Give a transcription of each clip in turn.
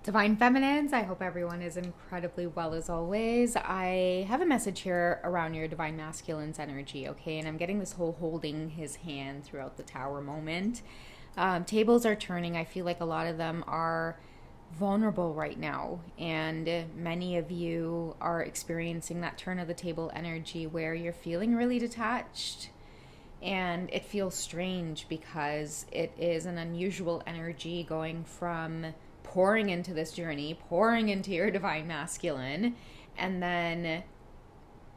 Divine Feminines, I hope everyone is incredibly well as always. I have a message here around your Divine Masculine's energy, okay? And I'm getting this whole holding his hand throughout the tower moment. Tables are turning. I feel like a lot of them are vulnerable right now. And many of you are experiencing that turn of the table energy where you're feeling really detached. And it feels strange because it is an unusual energy going from pouring into this journey, pouring into your divine masculine, and then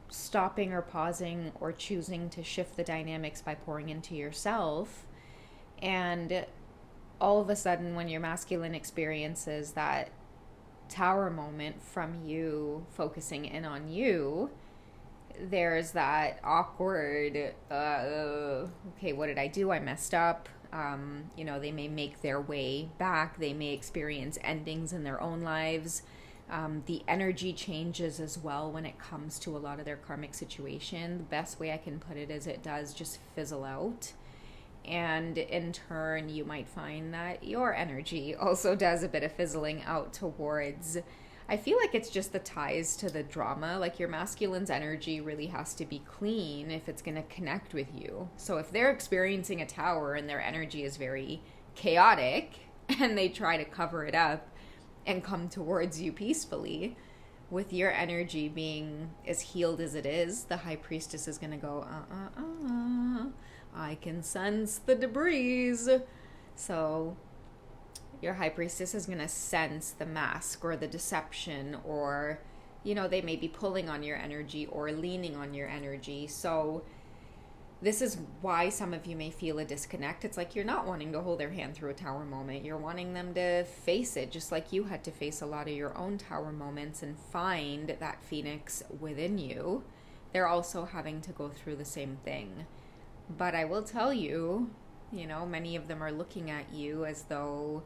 stopping or pausing or choosing to shift the dynamics by pouring into yourself. And all of a sudden, when your masculine experiences that tower moment from you focusing in on you, there's that awkward, okay, what did I do? I messed up. They may make their way back. They may experience endings in their own lives. The energy changes as well when it comes to a lot of their karmic situation. The best way I can put it is it does just fizzle out. And in turn, you might find that your energy also does a bit of fizzling out towards, I feel like it's just the ties to the drama. Like your masculine's energy really has to be clean if it's going to connect with you. So if they're experiencing a tower and their energy is very chaotic and they try to cover it up and come towards you peacefully, with your energy being as healed as it is, the high priestess is going to go, I can sense the debris. So your high priestess is going to sense the mask or the deception, or they may be pulling on your energy or leaning on your energy. So this is why some of you may feel a disconnect. It's like you're not wanting to hold their hand through a tower moment. You're wanting them to face it, just like you had to face a lot of your own tower moments and find that phoenix within you. They're also having to go through the same thing. But I will tell you, many of them are looking at you as though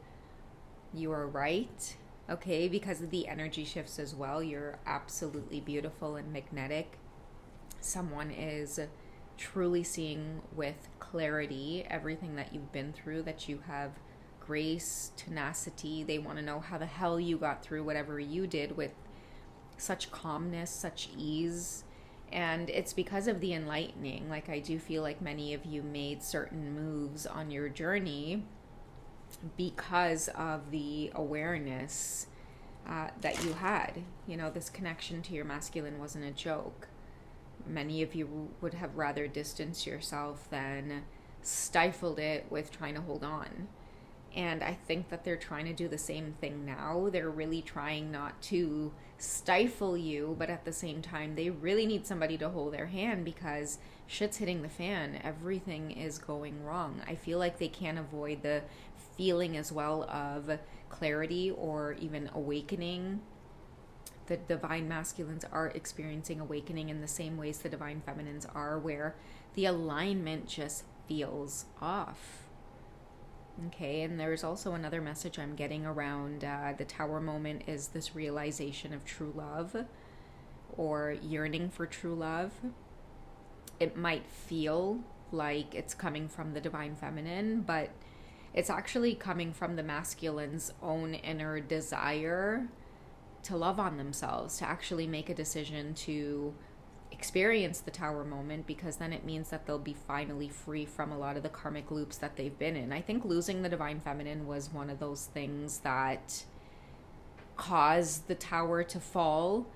you are right, okay, because of the energy shifts as well. You're absolutely beautiful and magnetic. Someone is truly seeing with clarity everything that you've been through, that you have grace, tenacity. They want to know how the hell you got through whatever you did with such calmness, such ease. And it's because of the enlightening. Like, I do feel like many of you made certain moves on your journey because of the awareness that you had. This connection to your masculine wasn't a joke. Many of you would have rather distanced yourself than stifled it with trying to hold on. And I think that they're trying to do the same thing now. They're really trying not to stifle you, but at the same time, they really need somebody to hold their hand because shit's hitting the fan. Everything is going wrong. I feel like they can't avoid the feeling as well of clarity or even awakening. The divine masculines are experiencing awakening in the same ways the divine feminines are, where the alignment just feels off. Okay, and there's also another message I'm getting around the tower moment is this realization of true love or yearning for true love. It might feel like it's coming from the divine feminine, but it's actually coming from the masculine's own inner desire to love on themselves, to actually make a decision to experience the tower moment, because then it means that they'll be finally free from a lot of the karmic loops that they've been in. I think losing the divine feminine was one of those things that caused the tower to fall.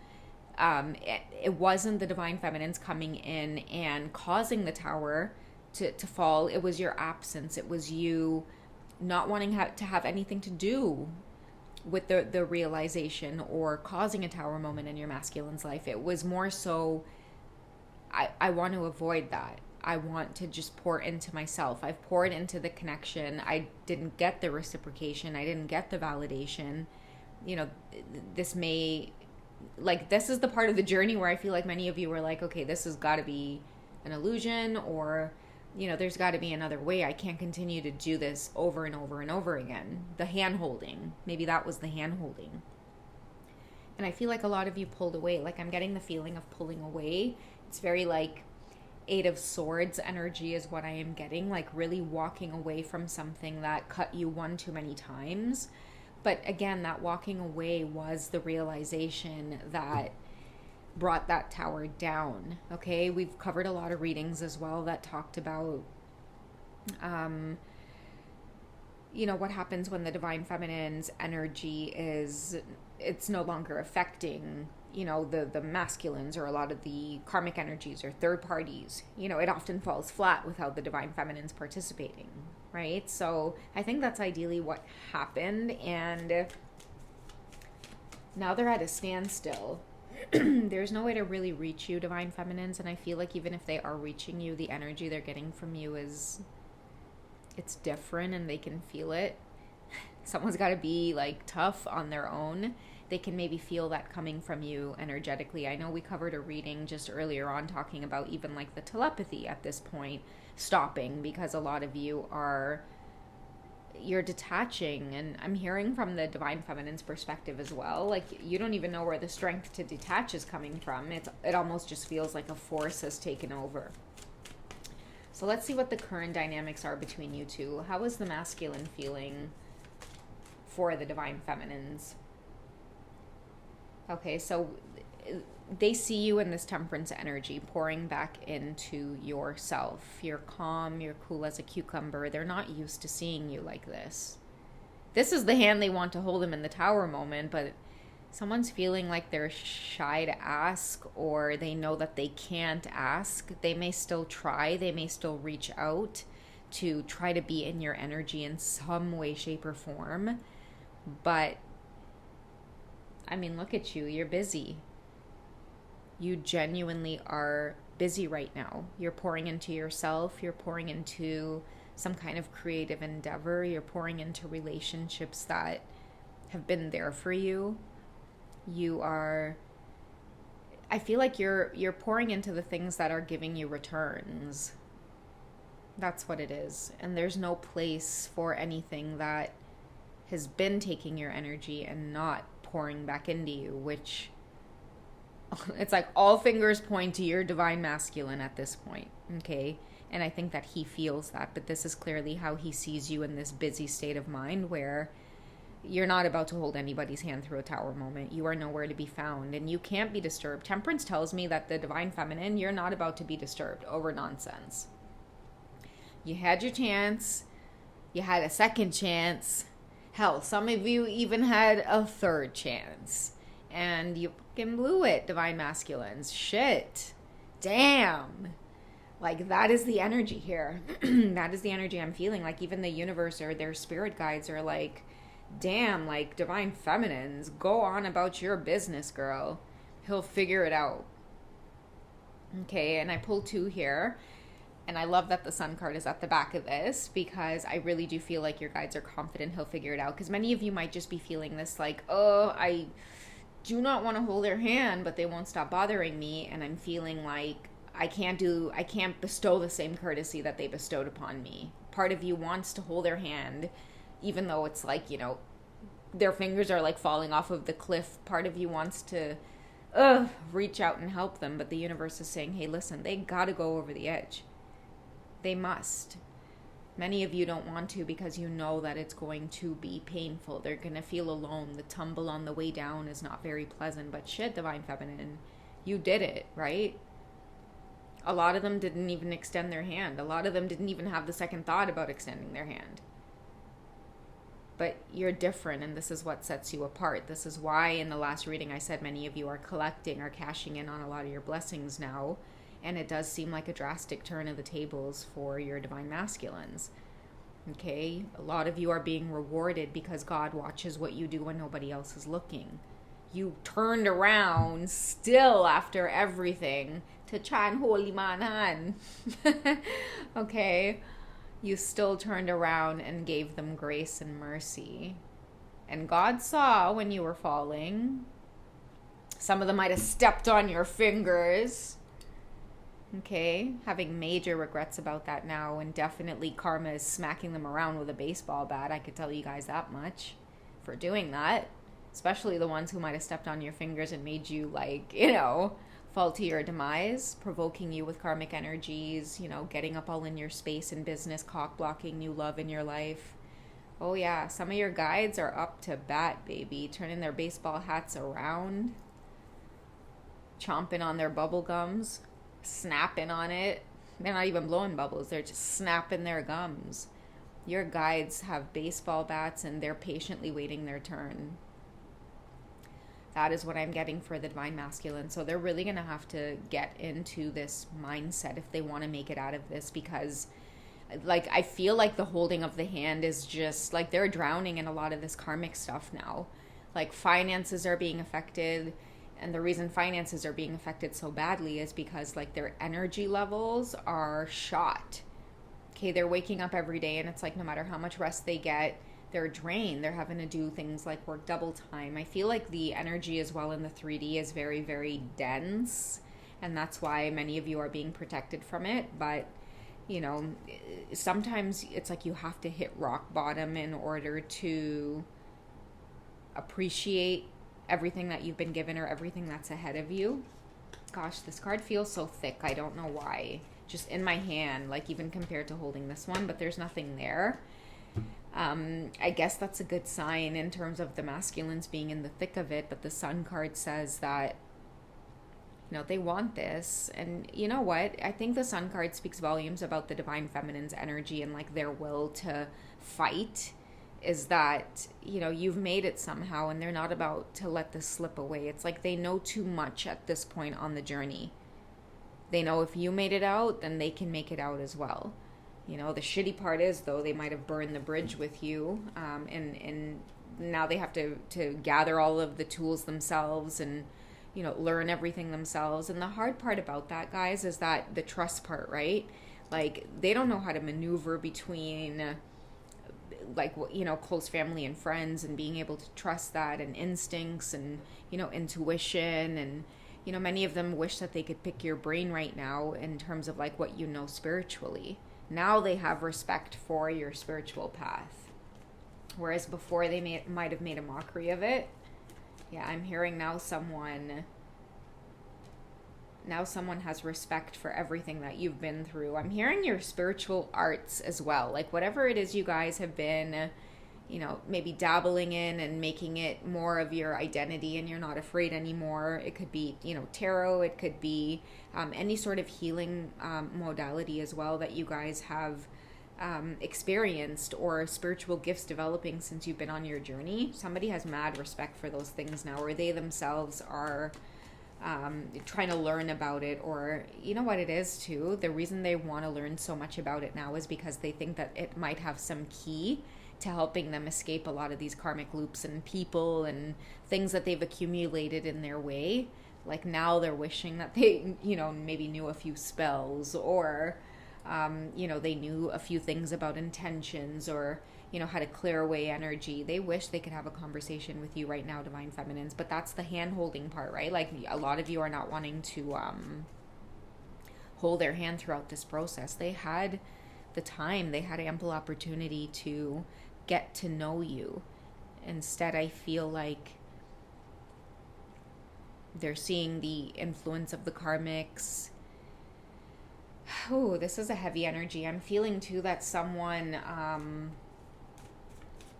It wasn't the divine feminines coming in and causing the tower to fall. It was your absence. It was you not wanting to have anything to do with the realization or causing a tower moment in your masculine's life. It was more so, I want to avoid that. I want to just pour into myself. I've poured into the connection. I didn't get the reciprocation. I didn't get the validation. This is the part of the journey where I feel like many of you were like, okay, this has got to be an illusion, or there's got to be another way. I can't continue to do this over and over and over again. The hand holding, maybe that was the hand holding. And I feel like a lot of you pulled away. Like, I'm getting the feeling of pulling away. It's very like Eight of Swords energy is what I am getting, like really walking away from something that cut you one too many times. But again, that walking away was the realization that brought that tower down. Okay, we've covered a lot of readings as well that talked about what happens when the divine feminine's energy it's no longer affecting the masculines, or a lot of the karmic energies or third parties. It often falls flat without the divine feminines participating, right? So I think that's ideally what happened, and now they're at a standstill. There's no way to really reach you, divine feminines, and I feel like even if they are reaching you, the energy they're getting from you it's different, and they can feel it. Someone's got to be like tough on their own. They can maybe feel that coming from you energetically. I know we covered a reading just earlier on talking about even like the telepathy at this point stopping, because a lot of you're detaching, and I'm hearing from the divine feminine's perspective as well. Like, you don't even know where the strength to detach is coming from. It almost just feels like a force has taken over. So let's see what the current dynamics are between you two. How is the masculine feeling for the divine feminines? Okay, so they see you in this temperance energy pouring back into yourself. You're calm, you're cool as a cucumber. They're not used to seeing you like this. This is the hand they want to hold them in the tower moment, but someone's feeling like they're shy to ask, or they know that they can't ask. They may still try, they may still reach out to try to be in your energy in some way, shape, or form. But, I mean, look at you, you're busy. You genuinely are busy right now. You're pouring into yourself, you're pouring into some kind of creative endeavor, you're pouring into relationships that have been there for you. I feel like you're pouring into the things that are giving you returns. That's what it is. And there's no place for anything that has been taking your energy and not pouring back into you, which it's like all fingers point to your divine masculine at this point, okay? And I think that he feels that, but this is clearly how he sees you in this busy state of mind where you're not about to hold anybody's hand through a tower moment. You are nowhere to be found, and you can't be disturbed. Temperance tells me that the divine feminine, you're not about to be disturbed over nonsense. You had your chance. You had a second chance. Hell, some of you even had a third chance. And you fucking blew it, divine masculines. Shit. Damn. Like, that is the energy here. That is the energy I'm feeling. Like, even the universe or their spirit guides are like, damn, like, divine feminines, go on about your business, girl. He'll figure it out. Okay, and I pulled 2 here. And I love that the sun card is at the back of this, because I really do feel like your guides are confident he'll figure it out. Because many of you might just be feeling this like, oh, I do not want to hold their hand, but they won't stop bothering me. And I'm feeling like I can't bestow the same courtesy that they bestowed upon me. Part of you wants to hold their hand, even though it's like, their fingers are like falling off of the cliff. Part of you wants to reach out and help them. But the universe is saying, hey, listen, they got to go over the edge. They must. Many of you don't want to, because you know that it's going to be painful. They're going to feel alone. The tumble on the way down is not very pleasant. But shit, divine feminine, you did it, right? A lot of them didn't even extend their hand. A lot of them didn't even have the second thought about extending their hand. But you're different, and this is what sets you apart. This is why in the last reading I said many of you are collecting or cashing in on a lot of your blessings now. And it does seem like a drastic turn of the tables for your divine masculines. Okay? A lot of you are being rewarded because God watches what you do when nobody else is looking. You turned around still after everything to try and hold him on hand. Okay? You still turned around and gave them grace and mercy. And God saw when you were falling. Some of them might have stepped on your fingers. Okay, having major regrets about that now, and definitely karma is smacking them around with a baseball bat. I could tell you guys that much for doing that, especially the ones who might have stepped on your fingers and made you fall to your demise, provoking you with karmic energies, getting up all in your space and business, cock blocking new love in your life. Oh, yeah. Some of your guides are up to bat, baby. Turning their baseball hats around, chomping on their bubble gums, snapping on it. They're not even blowing bubbles, they're just snapping their gums. Your guides have baseball bats and they're patiently waiting their turn. That is what I'm getting for the divine masculine. So they're really going to have to get into this mindset if they want to make it out of this, because like I feel like the holding of the hand is just like they're drowning in a lot of this karmic stuff now. Like finances are being affected, and the reason finances are being affected so badly is because like their energy levels are shot. Okay, they're waking up every day and it's like no matter how much rest they get, they're drained. They're having to do things like work double time. I feel like the energy as well in the 3D is very, very dense, and that's why many of you are being protected from it. But you know, sometimes it's like you have to hit rock bottom in order to appreciate everything that you've been given or everything that's ahead of you. Gosh, this card feels so thick. I don't know why. Just in my hand, like even compared to holding this one, but there's nothing there. I guess that's a good sign in terms of the masculines being in the thick of it, but the Sun card says that they want this. And you know what? I think the Sun card speaks volumes about the divine feminine's energy and like their will to fight, is that, you've made it somehow and they're not about to let this slip away. It's like they know too much at this point on the journey. They know if you made it out, then they can make it out as well. The shitty part is, though, they might have burned the bridge with you, and now they have to gather all of the tools themselves and, learn everything themselves. And the hard part about that, guys, is that the trust part, right? Like, they don't know how to maneuver between, close family and friends and being able to trust that, and instincts and, intuition. And, many of them wish that they could pick your brain right now in terms of, like, what spiritually. Now they have respect for your spiritual path. Whereas before they might have made a mockery of it. Yeah, I'm hearing now someone has respect for everything that you've been through. I'm hearing your spiritual arts as well. Like whatever it is you guys have been, maybe dabbling in and making it more of your identity and you're not afraid anymore. It could be, tarot. It could be any sort of healing modality as well that you guys have experienced, or spiritual gifts developing since you've been on your journey. Somebody has mad respect for those things now, or they themselves are trying to learn about it. Or you know what it is too, the reason they want to learn so much about it now is because they think that it might have some key to helping them escape a lot of these karmic loops and people and things that they've accumulated in their way. Like now they're wishing that they, maybe knew a few spells, or, they knew a few things about intentions, or, how to clear away energy. They wish they could have a conversation with you right now, divine feminines, but that's the hand holding part, right? Like a lot of you are not wanting to hold their hand throughout this process. They had the time, they had ample opportunity to get to know you. Instead, I feel like they're seeing the influence of the karmics. Oh, this is a heavy energy. I'm feeling too that someone,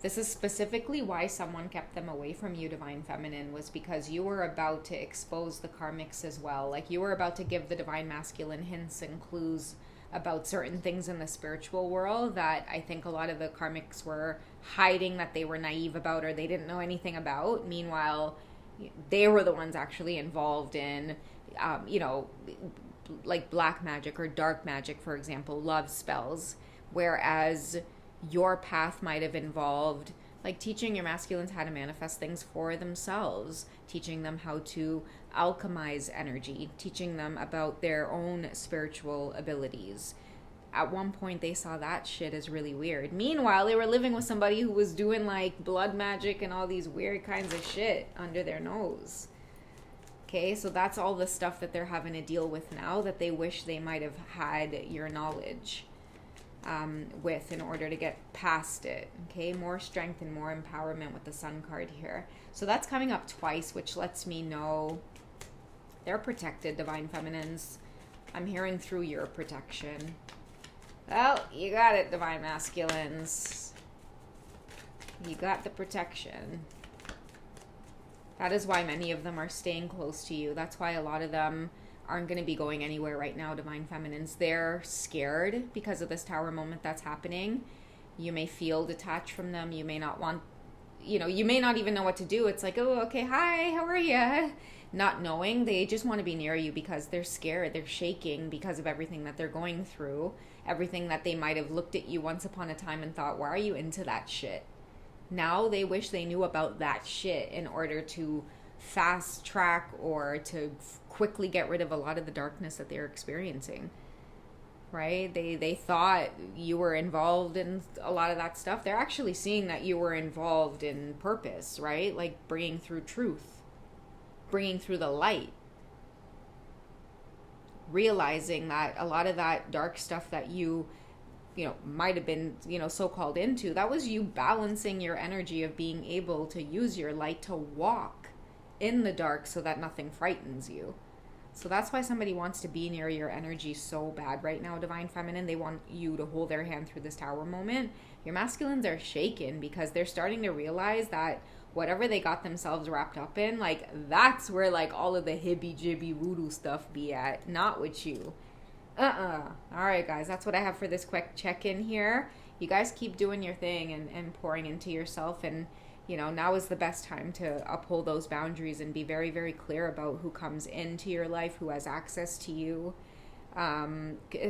this is specifically why someone kept them away from you, divine feminine, was because you were about to expose the karmics as well. Like you were about to give the divine masculine hints and clues about certain things in the spiritual world that I think a lot of the karmics were hiding, that they were naive about or they didn't know anything about. Meanwhile, they were the ones actually involved in, like black magic or dark magic, for example, love spells. Whereas your path might have involved like teaching your masculines how to manifest things for themselves, teaching them how to alchemize energy, teaching them about their own spiritual abilities. At one point, they saw that shit as really weird. Meanwhile, they were living with somebody who was doing like blood magic and all these weird kinds of shit under their nose. Okay, so that's all the stuff that they're having to deal with now that they wish they might have had your knowledge with in order to get past it. Okay, more strength and more empowerment with the Sun card here. So that's coming up twice, which lets me know they're protected, divine feminines. I'm hearing through your protection. Well, you got it, divine masculines. You got the protection. That is why many of them are staying close to you. That's why a lot of them aren't going to be going anywhere right now, Divine Feminines. They're scared because of this Tower moment that's happening. You may feel detached from them. You may not want, you may not even know what to do. It's like, oh, okay, hi, how are you? Not knowing. They just want to be near you because they're scared. They're shaking because of everything that they're going through. Everything that they might have looked at you once upon a time and thought, why are you into that shit? Now they wish they knew about that shit in order to fast track or to quickly get rid of a lot of the darkness that they're experiencing. Right? They thought you were involved in a lot of that stuff. They're actually seeing that you were involved in purpose, right? Like bringing through truth, bringing through the light, realizing that a lot of that dark stuff that you might have been, so-called into, that was you balancing your energy of being able to use your light to walk in the dark so that nothing frightens you. So that's why somebody wants to be near your energy so bad right now, Divine Feminine. They want you to hold their hand through this Tower moment. Your masculines are shaken because they're starting to realize that whatever they got themselves wrapped up in, like, that's where, like, all of the hibby-jibby voodoo stuff be at, not with you. Alright, guys, that's what I have for this quick check-in here. You guys keep doing your thing and pouring into yourself, and now is the best time to uphold those boundaries and be very, very clear about who comes into your life, who has access to you.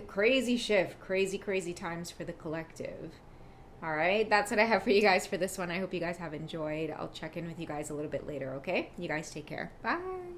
Crazy shift, crazy times for the collective. All right, that's what I have for you guys for this one. I hope you guys have enjoyed. I'll check in with you guys a little bit later, okay? You guys take care. Bye.